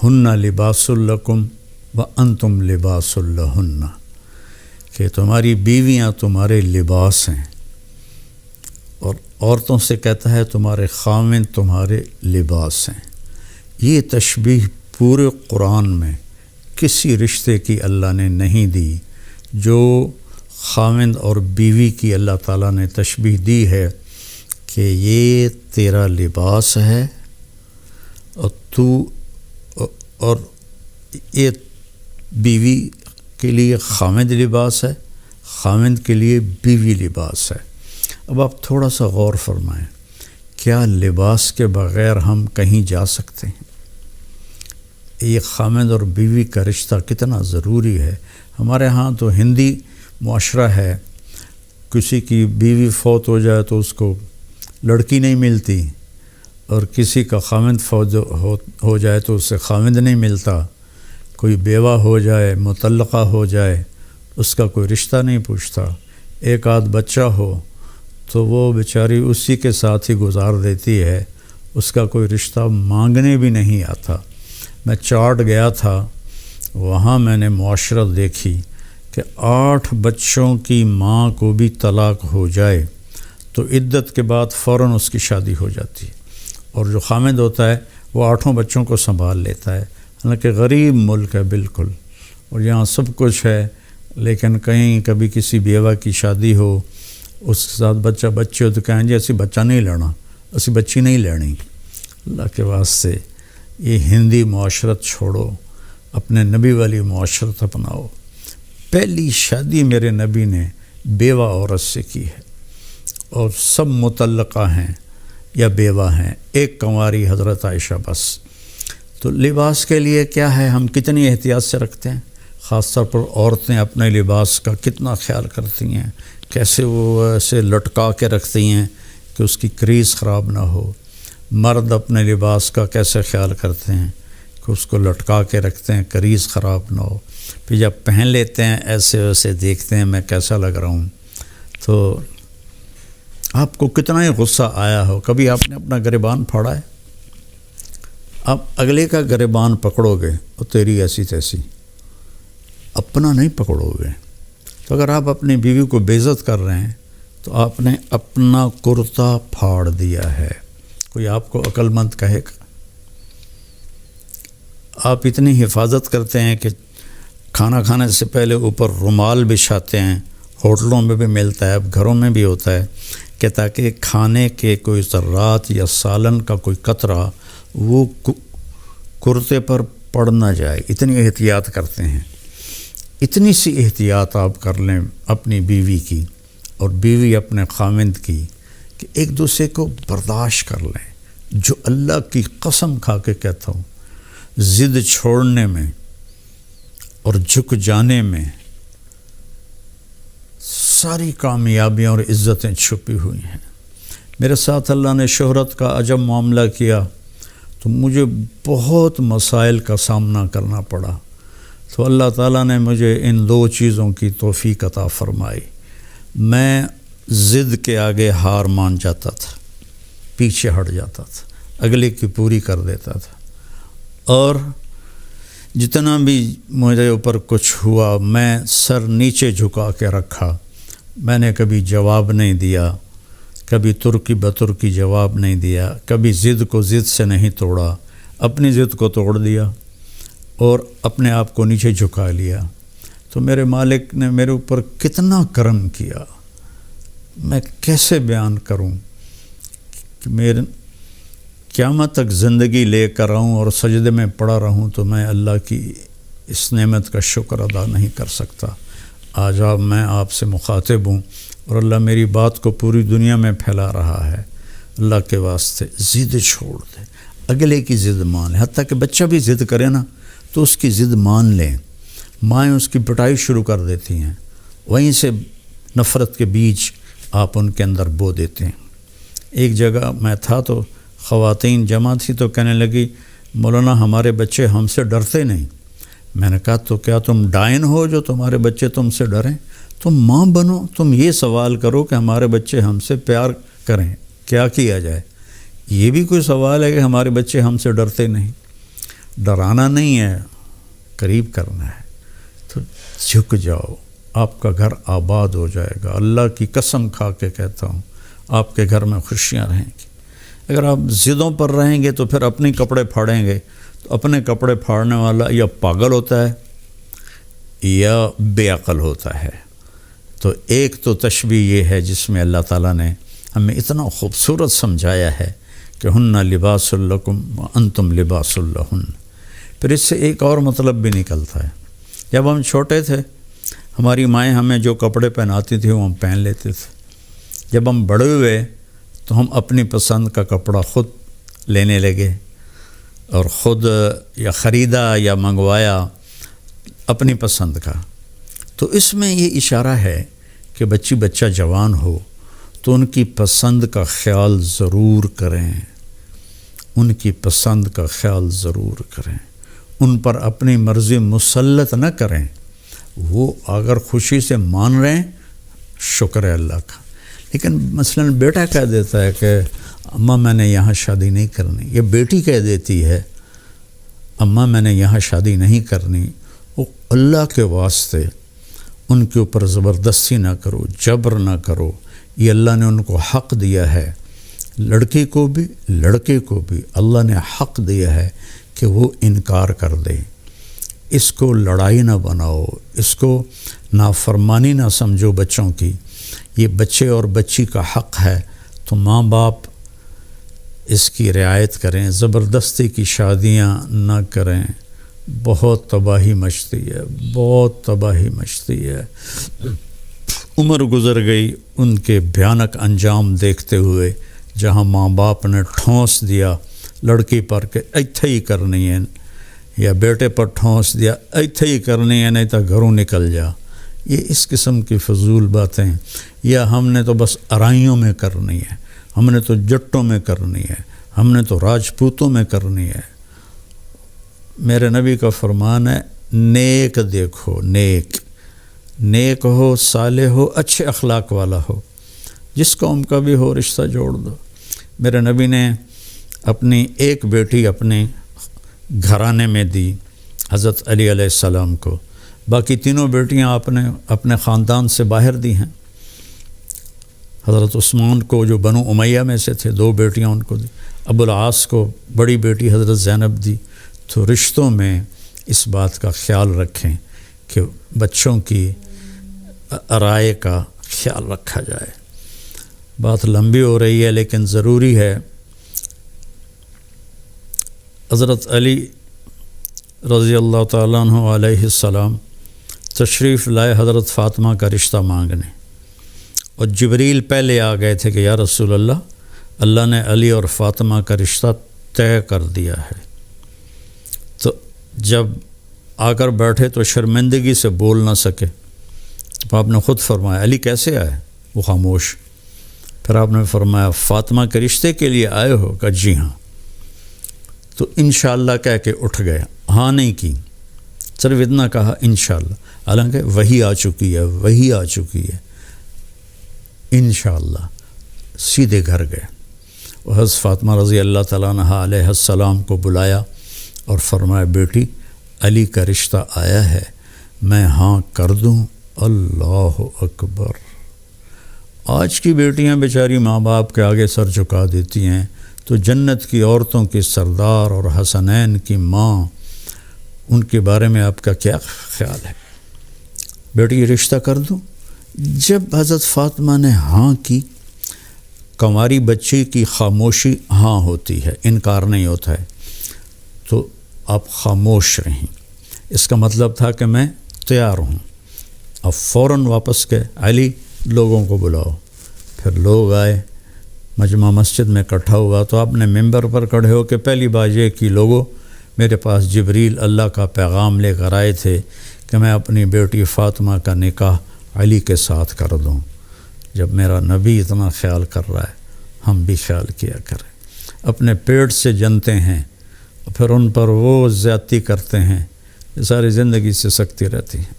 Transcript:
ہن لباس لکم وانتم لباس لہن، کہ تمہاری بیویاں تمہارے لباس ہیں، اور عورتوں سے کہتا ہے تمہارے خاوند تمہارے لباس ہیں۔ یہ تشبیہ پورے قرآن میں کسی رشتے کی اللہ نے نہیں دی جو خاوند اور بیوی کی اللہ تعالیٰ نے تشبیہ دی ہے کہ یہ تیرا لباس ہے اور یہ بیوی کے لیے خاوند لباس ہے، خاوند کے لیے بیوی لباس ہے۔ اب آپ تھوڑا سا غور فرمائیں، کیا لباس کے بغیر ہم کہیں جا سکتے ہیں؟ یہ خاوند اور بیوی کا رشتہ کتنا ضروری ہے۔ ہمارے ہاں تو ہندی معاشرہ ہے، کسی کی بیوی فوت ہو جائے تو اس کو لڑکی نہیں ملتی، اور کسی کا خاوند فوت ہو جائے تو اس سے خاوند نہیں ملتا، کوئی بیوہ ہو جائے، مطلقہ ہو جائے، اس کا کوئی رشتہ نہیں پوچھتا، ایک آدھ بچہ ہو تو وہ بیچاری اسی کے ساتھ ہی گزار دیتی ہے، اس کا کوئی رشتہ مانگنے بھی نہیں آتا۔ میں چاٹ گیا تھا، وہاں میں نے معاشرت دیکھی کہ 8 بچوں کی ماں کو بھی طلاق ہو جائے تو عدت کے بعد فوراً اس کی شادی ہو جاتی ہے، اور جو خاوند ہوتا ہے وہ 8 بچوں کو سنبھال لیتا ہے۔ حالانکہ غریب ملک ہے بالکل، اور یہاں سب کچھ ہے، لیکن کہیں کبھی کسی بیوہ کی شادی ہو، اس کے ساتھ بچے ہو تو کہیں جی اسی بچہ نہیں لینا، اسی بچی نہیں لینی۔ اللہ کے واسطے یہ ہندی معاشرت چھوڑو، اپنے نبی والی معاشرت اپناؤ۔ پہلی شادی میرے نبی نے بیوہ عورت سے کی ہے، اور سب مطلقہ ہیں یا بیوہ ہیں، ایک کنواری حضرت عائشہ بس۔ تو لباس کے لیے کیا ہے، ہم کتنی احتیاط سے رکھتے ہیں، خاص طور پر عورتیں اپنے لباس کا کتنا خیال کرتی ہیں، کیسے وہ ایسے لٹکا کے رکھتی ہیں کہ اس کی کریز خراب نہ ہو۔ مرد اپنے لباس کا کیسے خیال کرتے ہیں کہ اس کو لٹکا کے رکھتے ہیں، کریز خراب نہ ہو، پھر جب پہن لیتے ہیں ایسے ویسے دیکھتے ہیں میں کیسا لگ رہا ہوں۔ تو آپ کو کتنا ہی غصہ آیا ہو، کبھی آپ نے اپنا گریبان پھاڑا ہے؟ آپ اگلے کا گریبان پکڑو گے اور تیری ایسی تیسی، اپنا نہیں پکڑو گے۔ تو اگر آپ اپنی بیوی کو بے عزت کر رہے ہیں تو آپ نے اپنا کرتا پھاڑ دیا ہے۔ کوئی آپ کو عقل مند کہے گا؟ آپ اتنی حفاظت کرتے ہیں کہ کھانا کھانے سے پہلے اوپر رومال بچھاتے ہیں، ہوٹلوں میں بھی ملتا ہے، اب گھروں میں بھی ہوتا ہے، کہ تاکہ کھانے کے کوئی ذرات یا سالن کا کوئی قطرہ وہ کرتے پر پڑ نہ جائے۔ اتنی احتیاط کرتے ہیں۔ اتنی سی احتیاط آپ کر لیں اپنی بیوی کی اور بیوی اپنے خاوند کی، کہ ایک دوسرے کو برداشت کر لیں۔ جو اللہ کی قسم کھا کے کہتا ہوں، ضد چھوڑنے میں اور جھک جانے میں ساری کامیابیاں اور عزتیں چھپی ہوئی ہیں۔ میرے ساتھ اللہ نے شہرت کا عجب معاملہ کیا تو مجھے بہت مسائل کا سامنا کرنا پڑا، تو اللہ تعالیٰ نے مجھے ان 2 چیزوں کی توفیق عطا فرمائی۔ میں ضد کے آگے ہار مان جاتا تھا، پیچھے ہٹ جاتا تھا، اگلے کی پوری کر دیتا تھا، اور جتنا بھی مجھے اوپر کچھ ہوا میں سر نیچے جھکا کے رکھا۔ میں نے کبھی جواب نہیں دیا، کبھی ترکی بترکی جواب نہیں دیا، کبھی ضد کو ضد سے نہیں توڑا، اپنی ضد کو توڑ دیا اور اپنے آپ کو نیچے جھکا لیا۔ تو میرے مالک نے میرے اوپر کتنا کرم کیا، میں کیسے بیان کروں کہ میرے قیامت تک زندگی لے کر آؤں اور سجدے میں پڑا رہوں تو میں اللہ کی اس نعمت کا شکر ادا نہیں کر سکتا۔ آج میں آپ سے مخاطب ہوں اور اللہ میری بات کو پوری دنیا میں پھیلا رہا ہے۔ اللہ کے واسطے ضد چھوڑ دے، اگلے کی ضد مان لیں، حتیٰ کہ بچہ بھی ضد کرے نا تو اس کی ضد مان لیں۔ مائیں اس کی پٹائی شروع کر دیتی ہیں، وہیں سے نفرت کے بیج آپ ان کے اندر بو دیتے ہیں۔ ایک جگہ میں تھا تو خواتین جمع تھی تو کہنے لگی مولانا ہمارے بچے ہم سے ڈرتے نہیں۔ میں نے کہا تو کیا تم ڈائن ہو جو تمہارے بچے تم سے ڈریں؟ تم ماں بنو، تم یہ سوال کرو کہ ہمارے بچے ہم سے پیار کریں، کیا کیا جائے؟ یہ بھی کوئی سوال ہے کہ ہمارے بچے ہم سے ڈرتے نہیں؟ ڈرانا نہیں ہے، قریب کرنا ہے۔ تو جھک جاؤ، آپ کا گھر آباد ہو جائے گا۔ اللہ کی قسم کھا کے کہتا ہوں، آپ کے گھر میں خوشیاں رہیں گی۔ اگر آپ ضدوں پر رہیں گے تو پھر اپنے کپڑے پھاڑیں گے، تو اپنے کپڑے پھاڑنے والا یا پاگل ہوتا ہے یا بے عقل ہوتا ہے۔ تو ایک تو تشبیہ یہ ہے جس میں اللہ تعالیٰ نے ہمیں اتنا خوبصورت سمجھایا ہے کہ ہن لباس لکم وانتم لباس لہن۔ پھر اس سے ایک اور مطلب بھی نکلتا ہے، جب ہم چھوٹے تھے ہماری مائیں ہمیں جو کپڑے پہناتی تھیں وہ ہم پہن لیتے تھے۔ جب ہم بڑے ہوئے تو ہم اپنی پسند کا کپڑا خود لینے لگے اور خود یا خریدا یا منگوایا اپنی پسند کا۔ تو اس میں یہ اشارہ ہے کہ بچہ جوان ہو تو ان کی پسند کا خیال ضرور کریں، ان کی پسند کا خیال ضرور کریں، ان پر اپنی مرضی مسلط نہ کریں۔ وہ اگر خوشی سے مان رہے ہیں شکر ہے اللہ کا، لیکن مثلا بیٹا کہہ دیتا ہے کہ اماں میں نے یہاں شادی نہیں کرنی، یا بیٹی کہہ دیتی ہے اماں میں نے یہاں شادی نہیں کرنی، وہ اللہ کے واسطے ان کے اوپر زبردستی نہ کرو، جبر نہ کرو۔ یہ اللہ نے ان کو حق دیا ہے، لڑکی کو بھی لڑکے کو بھی اللہ نے حق دیا ہے کہ وہ انکار کر دے۔ اس کو لڑائی نہ بناؤ، اس کو نافرمانی نہ سمجھو بچوں کی۔ یہ بچے اور بچی کا حق ہے، تو ماں باپ اس کی رعایت کریں، زبردستی کی شادیاں نہ کریں۔ بہت تباہی مچتی ہے، بہت تباہی مچتی ہے۔ عمر گزر گئی ان کے بھیانک انجام دیکھتے ہوئے، جہاں ماں باپ نے ٹھونس دیا لڑکی پر کہ ایتھے ہی کرنی ہے، یا بیٹے پر ٹھونس دیا ایتھے ہی کرنی ہے نہیں تو گھروں نکل جا۔ یہ اس قسم کی فضول باتیں، یا ہم نے تو بس ارائیوں میں کرنی ہے، ہم نے تو جٹوں میں کرنی ہے، ہم نے تو راجپوتوں میں کرنی ہے۔ میرے نبی کا فرمان ہے نیک دیکھو، نیک ہو، صالح ہو، اچھے اخلاق والا ہو، جس قوم کا بھی ہو رشتہ جوڑ دو۔ میرے نبی نے اپنی ایک بیٹی اپنے گھرانے میں دی حضرت علی علیہ السلام کو، باقی تینوں بیٹیاں آپ نے اپنے خاندان سے باہر دی ہیں۔ حضرت عثمان کو جو بنو امیہ میں سے تھے 2 بیٹیاں ان کو دی، ابو العاص کو بڑی بیٹی حضرت زینب دی۔ تو رشتوں میں اس بات کا خیال رکھیں کہ بچوں کی رائے کا خیال رکھا جائے۔ بات لمبی ہو رہی ہے لیکن ضروری ہے۔ حضرت علی رضی اللہ تعالیٰ عنہ علیہ السلام تشریف لائے حضرت فاطمہ کا رشتہ مانگنے، اور جبریل پہلے آ گئے تھے کہ یا رسول اللہ، اللہ نے علی اور فاطمہ کا رشتہ طے کر دیا ہے۔ تو جب آ کر بیٹھے تو شرمندگی سے بول نہ سکے، تو آپ نے خود فرمایا علی کیسے آئے؟ وہ خاموش۔ پھر آپ نے فرمایا فاطمہ کے رشتے کے لیے آئے ہو؟ کہ جی ہاں۔ تو انشاءاللہ کہہ کے اٹھ گیا، ہاں نہیں کی، صرف اتنا کہا انشاءاللہ، حالانکہ وہی آ چکی ہے، وہی آ چکی ہے۔ انشاءاللہ سیدھے گھر گئے، وہ حضرت فاطمہ رضی اللہ تعالیٰ عنہ علیہ السلام کو بلایا اور فرمایا بیٹی علی کا رشتہ آیا ہے، میں ہاں کر دوں؟ اللہ اکبر۔ آج کی بیٹیاں بیچاری ماں باپ کے آگے سر جھکا دیتی ہیں، تو جنت کی عورتوں کی سردار اور حسنین کی ماں، ان کے بارے میں آپ کا کیا خیال ہے؟ بیٹی رشتہ کر دوں؟ جب حضرت فاطمہ نے ہاں کی، کنواری بچی کی خاموشی ہاں ہوتی ہے، انکار نہیں ہوتا ہے، تو آپ خاموش رہیں۔ اس کا مطلب تھا کہ میں تیار ہوں۔ اب فوراً واپس گئے، علی لوگوں کو بلاؤ۔ پھر لوگ آئے، مجمع مسجد میں اکٹھا ہوا، تو آپ نے ممبر پر کھڑے ہو کہ پہلی بات یہ کہ لوگوں، میرے پاس جبریل اللہ کا پیغام لے کر آئے تھے کہ میں اپنی بیٹی فاطمہ کا نکاح علی کے ساتھ کر دوں۔ جب میرا نبی اتنا خیال کر رہا ہے، ہم بھی خیال کیا کریں۔ اپنے پیٹ سے جنتے ہیں، پھر ان پر وہ زیادتی کرتے ہیں، یہ ساری زندگی سے سکتی رہتی ہے۔